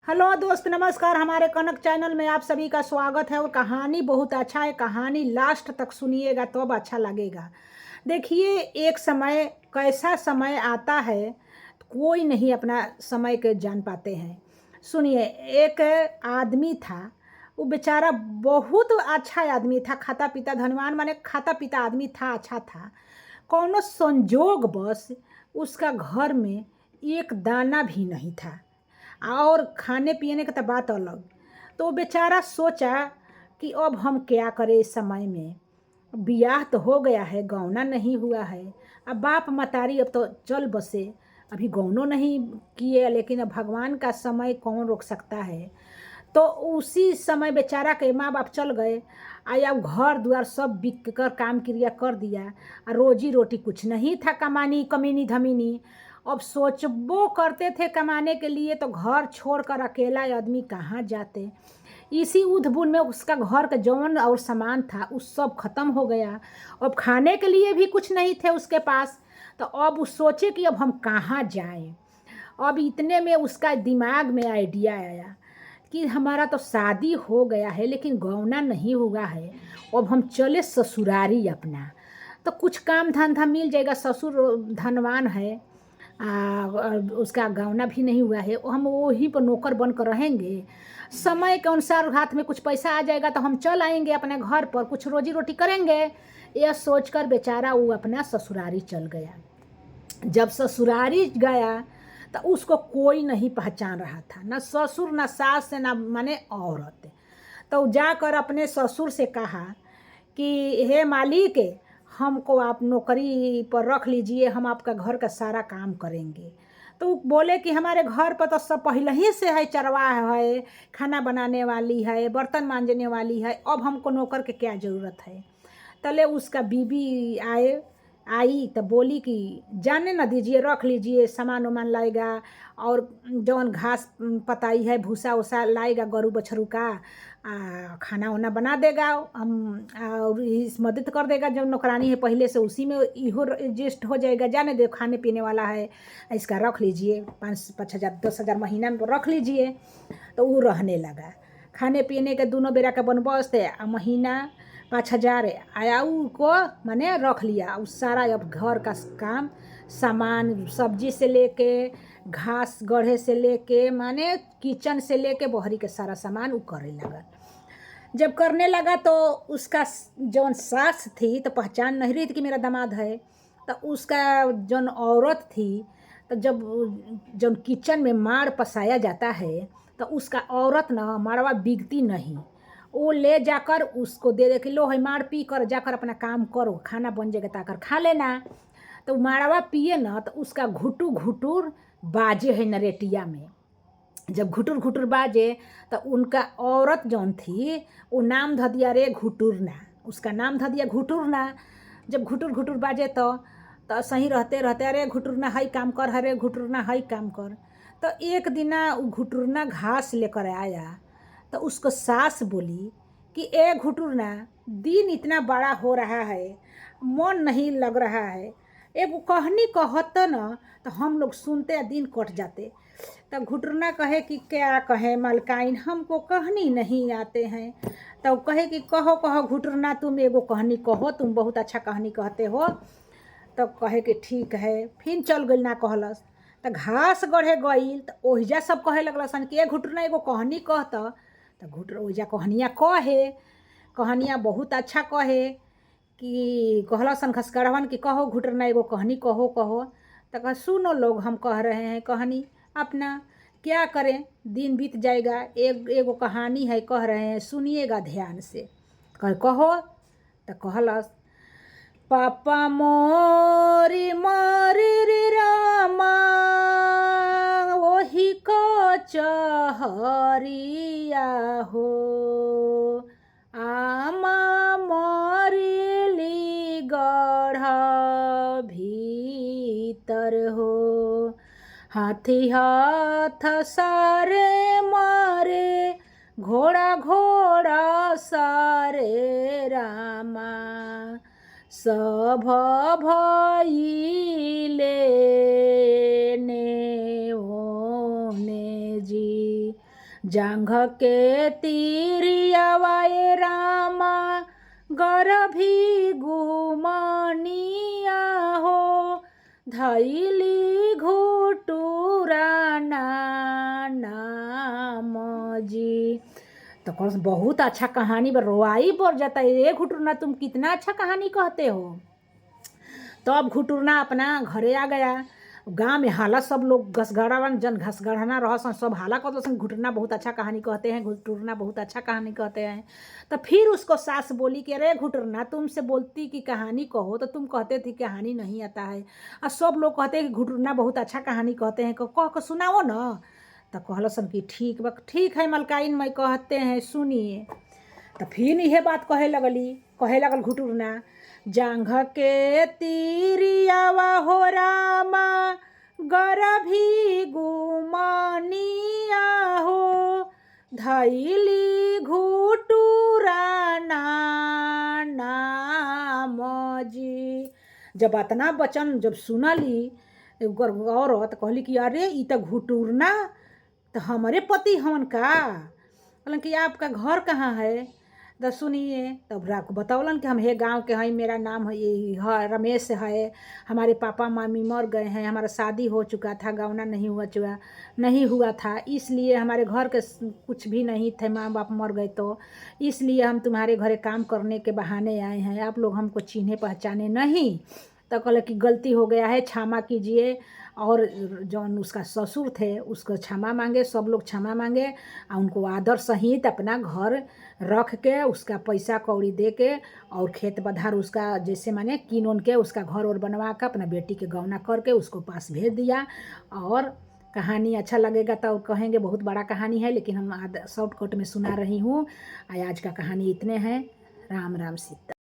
Hello दोस्त, नमस्कार। हमारे कनक चैनल में आप सभी का स्वागत है। और कहानी बहुत अच्छा है, कहानी लास्ट तक सुनिएगा तो अब अच्छा लगेगा। देखिए, एक समय कैसा समय आता है, कोई नहीं अपना समय के जान पाते हैं। सुनिए, एक आदमी था, वो बेचारा बहुत अच्छा आदमी था, खाता पीता धनवान, माने खाता पीता आदमी था, अच्छा था। कौनो संजोग बस उसका घर में एक दाना भी नहीं था, और खाने पीने का तो बात अलग। तो वो बेचारा सोचा कि अब हम क्या करें इस समय में। ब्याह तो हो गया है, गौना नहीं हुआ है। अब बाप मतारी अब तो चल बसे, अभी गौनो नहीं किए, लेकिन अब भगवान का समय कौन रोक सकता है। तो उसी समय बेचारा के माँ बाप चल गए, आया घर द्वार सब बिक कर काम क्रिया कर दिया, और रोजी रोटी कुछ नहीं था, कमानी कमीनी धमीनी। अब सोचबो करते थे कमाने के लिए, तो घर छोड़कर अकेला आदमी कहाँ जाते। इसी उधबुन में उसका घर का जौन और सामान था उस सब खत्म हो गया। अब खाने के लिए भी कुछ नहीं थे उसके पास। तो अब वो सोचे कि अब हम कहाँ जाएं। अब इतने में उसका दिमाग में आइडिया आया कि हमारा तो शादी हो गया है, लेकिन गौना नहीं हुआ है। अब हम चले ससुरारी अपना, तो कुछ काम धंधा मिल जाएगा। ससुर धनवान है, और उसका गौना भी नहीं हुआ है, हम वहीं पर नौकर बन कर रहेंगे। समय के अनुसार हाथ में कुछ पैसा आ जाएगा तो हम चल आएंगे अपने घर पर, कुछ रोजी रोटी करेंगे। यह सोचकर बेचारा वो अपना ससुरारी चल गया। जब ससुरारी गया तो उसको कोई नहीं पहचान रहा था, ना ससुर ना सास से ना माने औरत। तो जाकर अपने ससुर से कहा कि हे मालिक, हमको आप नौकरी पर रख लीजिए, हम आपका घर का सारा काम करेंगे। तो बोले कि हमारे घर पर तो सब पहले ही से है, चरवाहा है, खाना बनाने वाली है, बर्तन मांजने वाली है, अब हमको नौकर के क्या ज़रूरत है। तले उसका बीबी आई तो बोली कि जाने ना दीजिए, रख लीजिए, सामान वामान लाएगा, और जौन घास पताई है, भूसा उसा लाएगा गरू बछरू का, खाना वाना बना देगा, हम और इस मदद कर देगा। जो नौकरानी है पहले से, उसी में इहो एडजस्ट हो जाएगा। जाने दे, खाने पीने वाला है, इसका रख लीजिए, 5,000 10,000 महीना में रख लीजिए। तो वो रहने लगा। खाने पीने के दोनों बेरा का बंदोबस्त है, महीना 5,000 आया को मैंने रख लिया। उस सारा अब घर का काम सामान, सब्जी से लेके घास गढ़े से लेके माने किचन से लेके बहरी के सारा सामान वो करे लगा। जब करने लगा तो उसका जौन सास थी तो पहचान नहीं रही थी कि मेरा दामाद है। तो उसका जौन औरत थी, तो जब जौन किचन में माड़ पसाया जाता है तो उसका औरत ना माड़वा बिगती नहीं, वो ले जाकर उसको दे दे कि लो है माड़ पी कर जाकर अपना काम करो, खाना बन जाएगा ताकर खा लेना। तो माड़वा पिए ना तो उसका घुटू घुटुर बाजे है नरेटिया में। जब घुटुर घुटुर बाजे तो उनका औरत जौन थी वो नाम ध दिया रे घुटुरना, उसका नाम ध दिया घुटुरना। जब घुटुर घुटुर बाजे तो सही रहते रहते, अरे घुटुरना हई काम कर, अरे घुटुरना हई काम कर। तो एक दिना घुटुरना घास लेकर आया, तो उसको सास बोली कि ए घुटुरना, दिन इतना बड़ा हो रहा है, मन नहीं लग रहा है, एगो कहनी कहत न तो हम लोग सुनते दिन कट जाते। तब घुटना कहे कि क्या कहे मलकाइन, हमको कहनी नहीं आते हैं। तब कहे कि कहो कहो घुटना, तुम एगो कहनी कहो, तुम बहुत अच्छा कहानी कहते हो। तब कहे कि ठीक है, फिर चल गई ना कहलस। तो घास गढ़े गई तो ओहिजा सब कहे लगलसन कि ए घुटना एगो कहनी कहत। तो घुटर ओहिजा कहनिया कहे, कहनिया बहुत अच्छा कहे कि कहलसन खसकड़वन कि कहो घुटना एगो कहनी कहो कहो। तो कहा सुनो लोग, हम कह रहे हैं कहानी अपना, क्या करें, दिन बीत जाएगा, एगो कहानी है कह रहे हैं, सुनिएगा ध्यान से। कहो। तो कहलस, पापा मोरी मारी रे रामा, वही कचहरिया हो, आमा मरली गढ़ भीतर हो, हाथी हाथ सारे मारे, घोड़ा घोड़ा सारे रामा, सभ भइले ने ओने जी। जांघ के तीरियावा ए रामा गरभी गुमनिया हो धैली घुटुरा नाम जी। तो कौन बहुत अच्छा कहानी रोआई बढ़ जाता है। ए घुटुरना तुम कितना अच्छा कहानी कहते हो। तो अब घुटुरना अपना घरे आ गया। गांव में हाला सब लोग घसगड़ावन जन घसगढ़ना रहसन सब हाला कहते सन घुटुरना बहुत अच्छा कहानी कहते हैं, घुटुरना बहुत अच्छा कहानी कहते हैं। तो फिर उसको सास बोली कि अरे घुटुरना तुमसे बोलती कि कहानी कहो तो तुम कहते थे कहानी नहीं आता है, और सब लोग कहते हैं कि घुटुरना बहुत अच्छा कहानी कहते हैं, कह के सुनाओ ना। तो कहलसन कि ठीक है मलकाइन मैं कहते हैं सुनिए। तो फिर यह बात कहे लगल घुटुरना, जांघ के तीरियावा हो रामा गरभी गुमनिया हो धैली घुटुरा नाम जी। जब अतना वचन जब सुनली औरत कहली कि अरे ई तो घुटुरना तो हमारे पति हवन का। बोलन कि आपका घर कहाँ है। तो सुनिए तब बतौलन कि हम हे गांव के हैं, मेरा नाम है रमेश है, हमारे पापा मम्मी मर गए हैं, हमारा शादी हो चुका था, गौना नहीं हुआ था, इसलिए हमारे घर के कुछ भी नहीं थे, माँ बाप मर गए, तो इसलिए हम तुम्हारे घरे काम करने के बहाने आए हैं, आप लोग हमको चिन्हे पहचाने नहीं। तो कहले कि गलती हो गया है क्षमा कीजिए। और जौन उसका ससुर थे उसको क्षमा मांगे, सब लोग क्षमा मांगे और उनको आदर सहित अपना घर रख के उसका पैसा कौड़ी दे के और खेत बधार उसका जैसे माने कीन उन के उसका घर और बनवा के अपना बेटी के गौना करके उसको पास भेज दिया। और कहानी अच्छा लगेगा तो कहेंगे बहुत बड़ा कहानी है, लेकिन हम शॉर्टकट में सुना रही हूँ। आज का कहानी इतने हैं। राम राम सीता।